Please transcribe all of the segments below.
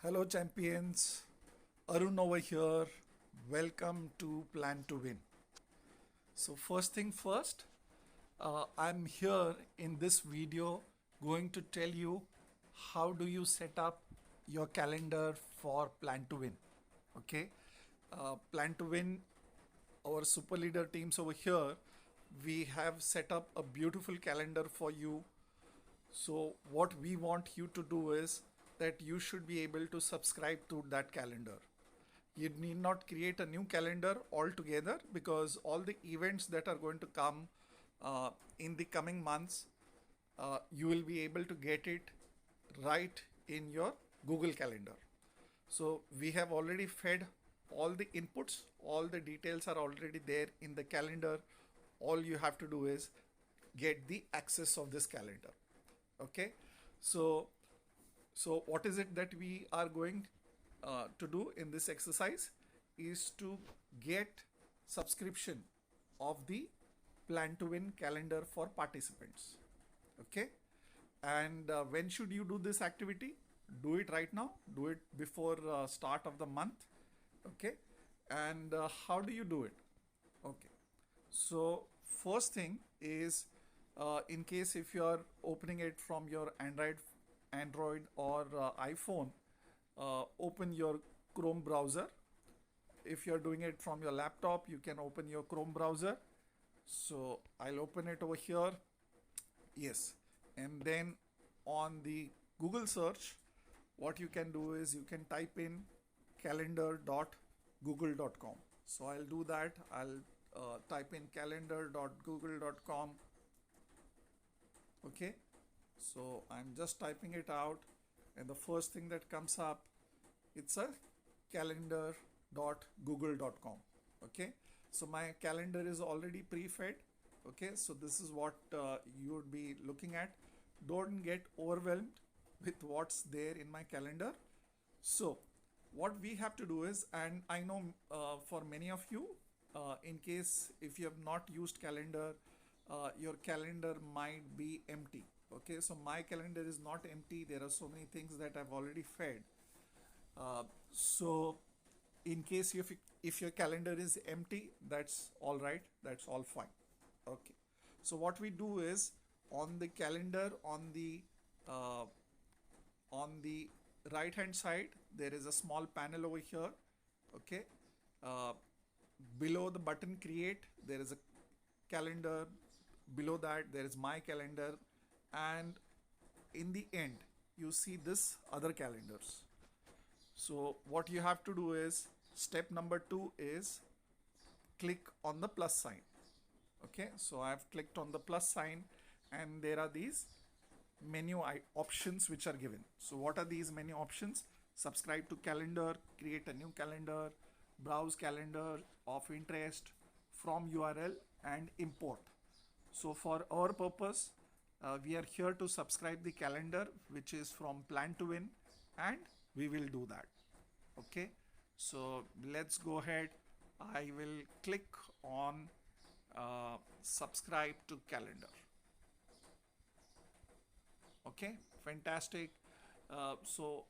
Hello, champions. Arun over here. Welcome to Plan to Win. So, first thing first, I'm here in this video going to tell you how do you set up your calendar for Plan to Win. Okay, Plan to Win, our super leader teams over here, we have set up a beautiful calendar for you. So, what we want you to do is that you should be able to subscribe to that calendar. You need not create a new calendar altogether because all the events that are going to come in the coming months, you will be able to get it right in your Google Calendar. So we have already fed all the inputs, all the details are already there in the calendar. All you have to do is get the access of this calendar. Okay, so what is it that we are going to do in this exercise is to get subscription of the Plan to Win calendar for participants. Okay, and when should you do this activity? Do it right now. Do it before start of the month. Okay, and how do you do it? Okay, so first thing is in case if you are opening it from your Android or iPhone, open your Chrome browser. If you're doing it from your laptop, you can open your Chrome browser. So I'll open it over here. Yes, and then on the Google search, what you can do is you can type in calendar.google.com. So I'll do that. I'll type in calendar.google.com. Okay, so I'm just typing it out, and the first thing that comes up, it's a calendar.google.com. Okay, so my calendar is already pre-fed. Okay, so this is what you would be looking at. Don't get overwhelmed with what's there in my calendar. So what we have to do is, and I know for many of you, in case if you have not used calendar, your calendar might be empty. Okay, so my calendar is not empty. There are so many things that I've already fed. So in case if your calendar is empty, that's all right, that's all fine. Okay, so what we do is on the calendar, uh, on the right hand side, there is a small panel over here. Okay, uh, below the button create, there is a calendar. Below that there is my calendar, and in the end you see this other calendars. So what you have to do is, step number 2 is click on the plus sign. Okay, so I have clicked on the plus sign, and there are these menu options which are given. So what are these menu options? Subscribe to calendar, create a new calendar, browse calendar of interest, from URL, and import. So for our purpose, we are here to subscribe the calendar which is from Plan to Win, and we will do that. Okay, so let's go ahead. I will click on subscribe to calendar. Okay, fantastic. So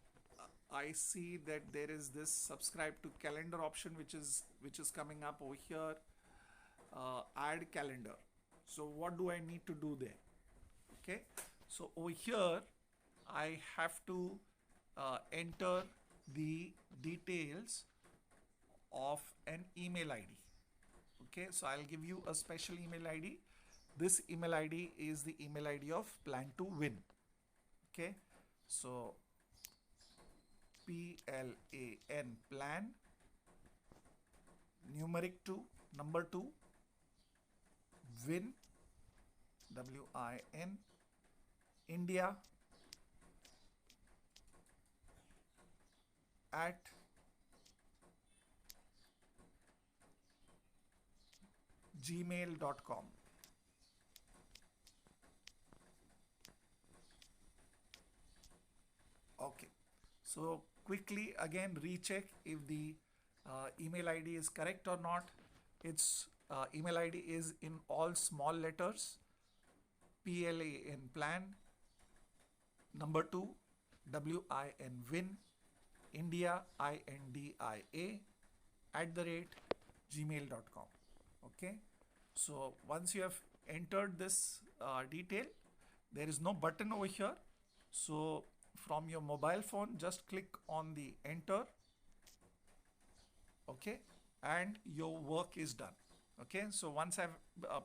I see that there is this subscribe to calendar option which is coming up over here. Add calendar. So what do I need to do there? Okay, so over here I have to enter the details of an email ID. Okay, so I'll give you a special email ID. This email ID is the email ID of Plan to Win. Okay, so PLAN, plan, numeric 2, number 2, win, WIN, India, at gmail.com. Okay, so quickly again recheck if the email ID is correct or not. Its email ID is in all small letters, PLAN, plan, number 2, WIN, India, INDIA, @gmail.com. Okay, so once you have entered this detail, there is no button over here. So from your mobile phone, just click on the enter. Okay, and your work is done. Okay, so once I've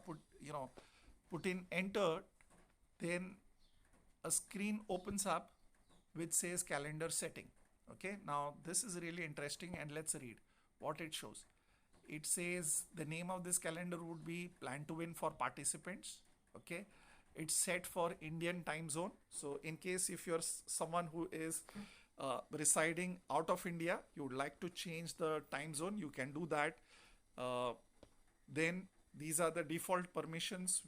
put in enter, then a screen opens up which says calendar setting. Okay, now this is really interesting, and let's read what it shows. It says the name of this calendar would be Plan to Win for participants. Okay, it's set for Indian time zone. So in case if you're someone who is residing out of India, you would like to change the time zone, you can do that. Then these are the default permissions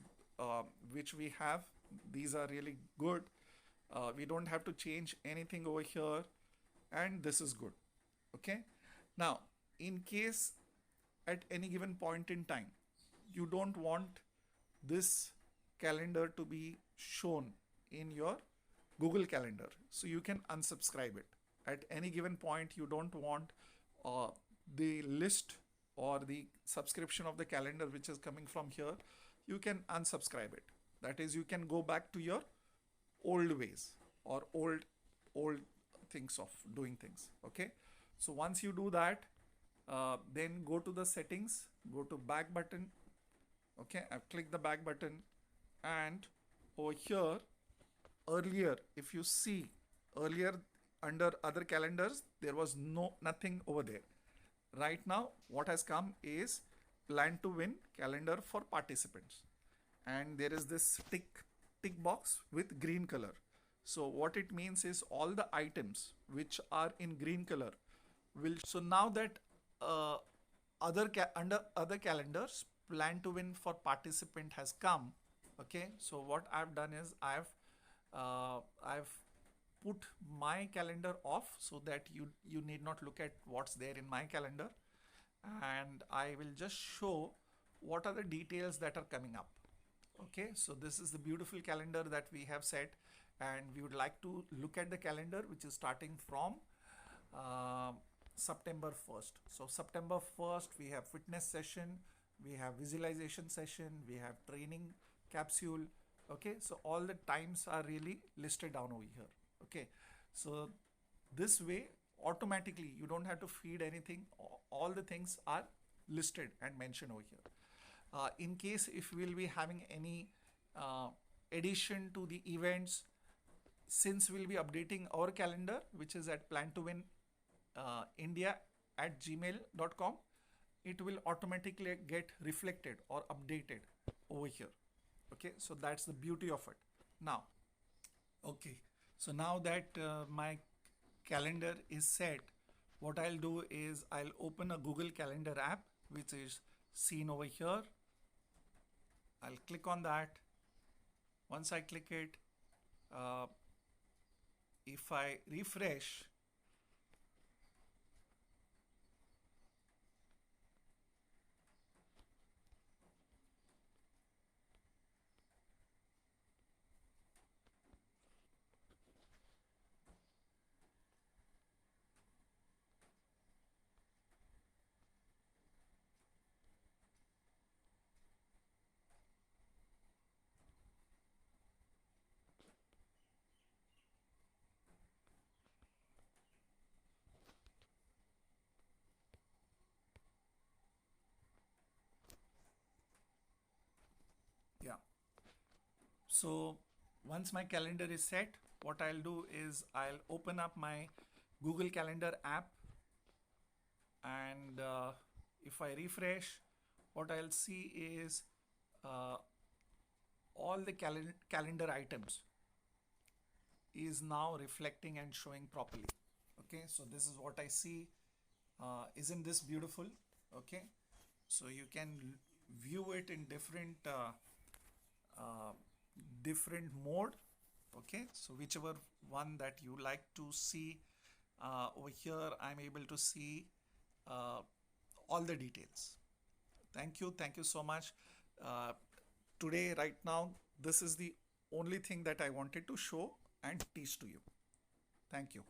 which we have. These are really good. We don't have to change anything over here, and this is good. Okay, now in case at any given point in time you don't want this calendar to be shown in your Google Calendar, so you can unsubscribe it. At any given point you don't want the list or the subscription of the calendar which is coming from here, you can unsubscribe it. That is, you can go back to your old ways or old things of doing things. Okay, so once you do that, then go to the settings, go to back button. Okay, I've clicked the back button, and over here earlier, if you see earlier under other calendars, there was nothing over there. Right now what has come is Plan to Win calendar for participants, and there is this tick box with green color. So what it means is all the items which are in green color will. So now that under other calendars, Plan to Win for participant has come. Okay, so what I've done is I've put my calendar off so that you need not look at what's there in my calendar, and I will just show what are the details that are coming up. Okay, so this is the beautiful calendar that we have set, and we would like to look at the calendar which is starting from September 1st. So September 1st we have fitness session, we have visualization session, we have training capsule. Okay, so all the times are really listed down over here. Okay, so this way automatically you don't have to feed anything, all the things are listed and mentioned over here. In case if we'll be having any addition to the events, since we'll be updating our calendar which is at Plan to Win India @gmail.com, it will automatically get reflected or updated over here. Okay, so that's the beauty of it. Now, okay, so now that my calendar is set, what I'll do is I'll open a Google Calendar app which is seen over here. I'll click on that. Once I click it, if I refresh, yeah. So once my calendar is set, what I'll do is I'll open up my Google Calendar app, and if I refresh, what I'll see is all the calendar items is now reflecting and showing properly. Okay, so this is what I see. Isn't this beautiful? Okay, so you can view it in different mode. Okay, so whichever one that you like to see, over here I'm able to see all the details. Thank you so much. Today, right now, this is the only thing that I wanted to show and teach to you. Thank you.